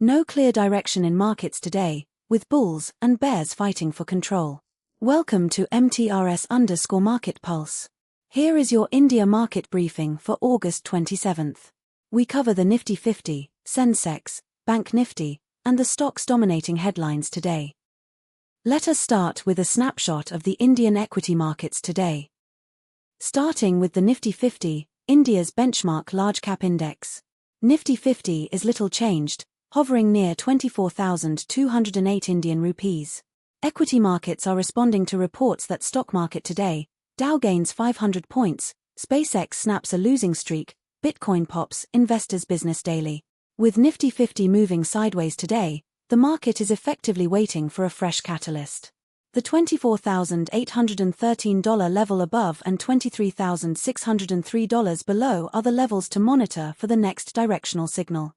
No clear direction in markets today, with bulls and bears fighting for control. Welcome to MTRS_Market Pulse. Here is your India market briefing for August 27th. We cover the Nifty 50, Sensex, Bank Nifty, and the stocks dominating headlines today. Let us start with a snapshot of the Indian equity markets today. Starting with the Nifty 50, India's benchmark large-cap index. Nifty 50 is little changed, hovering near 24,208 Indian rupees. Equity markets are responding to reports that stock market today, Dow gains 500 points, SpaceX snaps a losing streak, Bitcoin pops, Investors Business Daily. With Nifty 50 moving sideways today, the market is effectively waiting for a fresh catalyst. The $24,813 level above and $23,603 below are the levels to monitor for the next directional signal.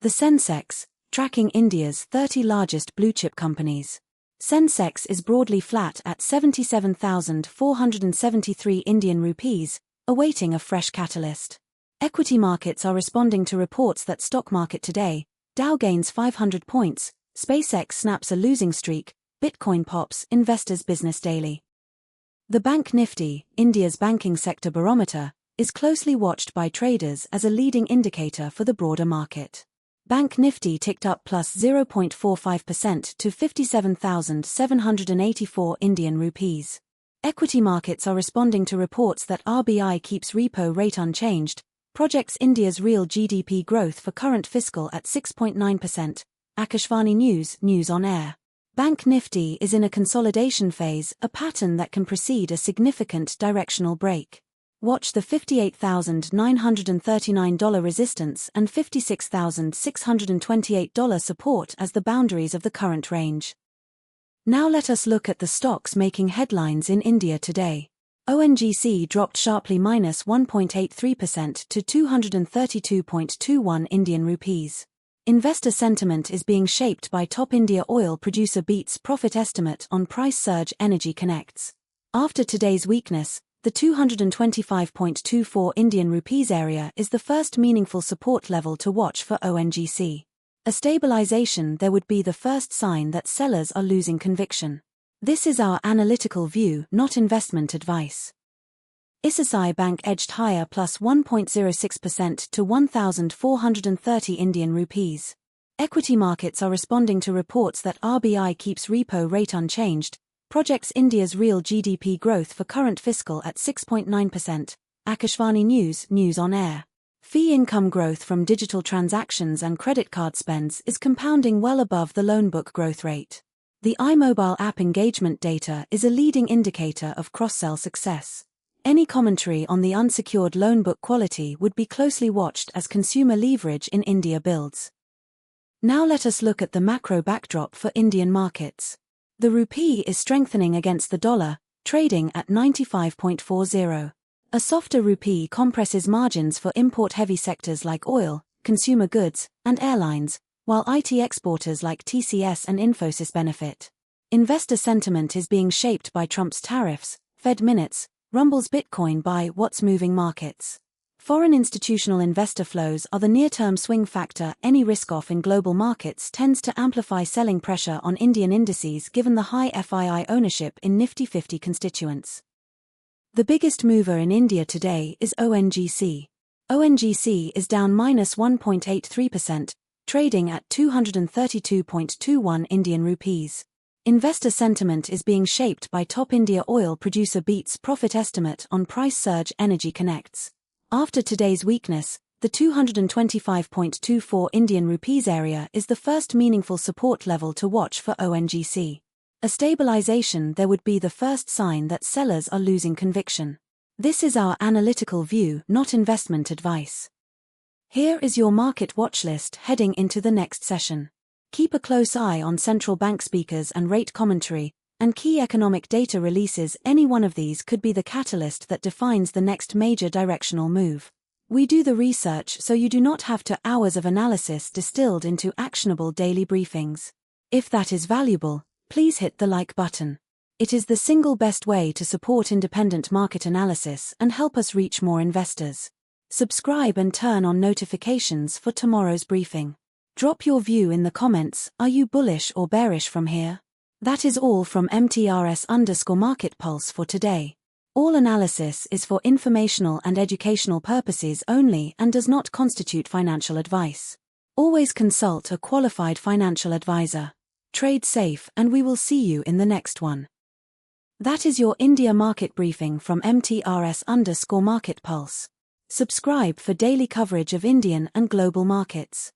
The Sensex, tracking India's 30 largest blue-chip companies. Sensex is broadly flat at 77,473 Indian rupees, awaiting a fresh catalyst. Equity markets are responding to reports that stock market today, Dow gains 500 points, SpaceX snaps a losing streak, Bitcoin pops, Investors Business Daily. The Bank Nifty, India's banking sector barometer, is closely watched by traders as a leading indicator for the broader market. Bank Nifty ticked up plus 0.45% to 57,784 Indian rupees. Equity markets are responding to reports that RBI keeps repo rate unchanged, projects India's real GDP growth for current fiscal at 6.9%. Akashvani News on air. Bank Nifty is in a consolidation phase, a pattern that can precede a significant directional break. Watch the $58,939 resistance and $56,628 support as the boundaries of the current range. Now let us look at the stocks making headlines in India today. ONGC dropped sharply minus 1.83% to 232.21 Indian rupees. Investor sentiment is being shaped by top India oil producer beats profit estimate on price surge. Energy connects. After today's weakness, the 225.24 Indian rupees area is the first meaningful support level to watch for ONGC. A stabilization there would be the first sign that sellers are losing conviction. This is our analytical view, not investment advice. ICICI Bank edged higher plus 1.06% to 1,430 Indian rupees. Equity markets are responding to reports that RBI keeps repo rate unchanged, projects India's real GDP growth for current fiscal at 6.9%. Akashvani News on air. Fee income growth from digital transactions and credit card spends is compounding well above the loan book growth rate. The iMobile app engagement data is a leading indicator of cross-sell success. Any commentary on the unsecured loan book quality would be closely watched as consumer leverage in India builds. Now let us look at the macro backdrop for Indian markets. The rupee is strengthening against the dollar, trading at 95.40. A softer rupee compresses margins for import-heavy sectors like oil, consumer goods, and airlines, while IT exporters like TCS and Infosys benefit. Investor sentiment is being shaped by Trump's tariffs, Fed minutes, Rumble's Bitcoin buy. What's moving markets? Foreign institutional investor flows are the near-term swing factor. Any risk-off in global markets tends to amplify selling pressure on Indian indices given the high FII ownership in Nifty 50 constituents. The biggest mover in India today is ONGC. ONGC is down minus 1.83%, trading at 232.21 Indian rupees. Investor sentiment is being shaped by top India oil producer beats profit estimate on price surge. Energy connects. After today's weakness, the 225.24 Indian rupees area is the first meaningful support level to watch for ONGC. A stabilization there would be the first sign that sellers are losing conviction. This is our analytical view, not investment advice. Here is your market watch list heading into the next session. Keep a close eye on central bank speakers and rate commentary, and key economic data releases. Any one of these could be the catalyst that defines the next major directional move. We do the research so you do not have to hours of analysis distilled into actionable daily briefings. If that is valuable, please hit the like button. It is the single best way to support independent market analysis and help us reach more investors. Subscribe and turn on notifications for tomorrow's briefing. Drop your view in the comments. Are you bullish or bearish from here? That is all from MTRS_Market Pulse for today. All analysis is for informational and educational purposes only and does not constitute financial advice. Always consult a qualified financial advisor. Trade safe, and we will see you in the next one. That is your India market briefing from MTRS_Market Pulse. Subscribe for daily coverage of Indian and global markets.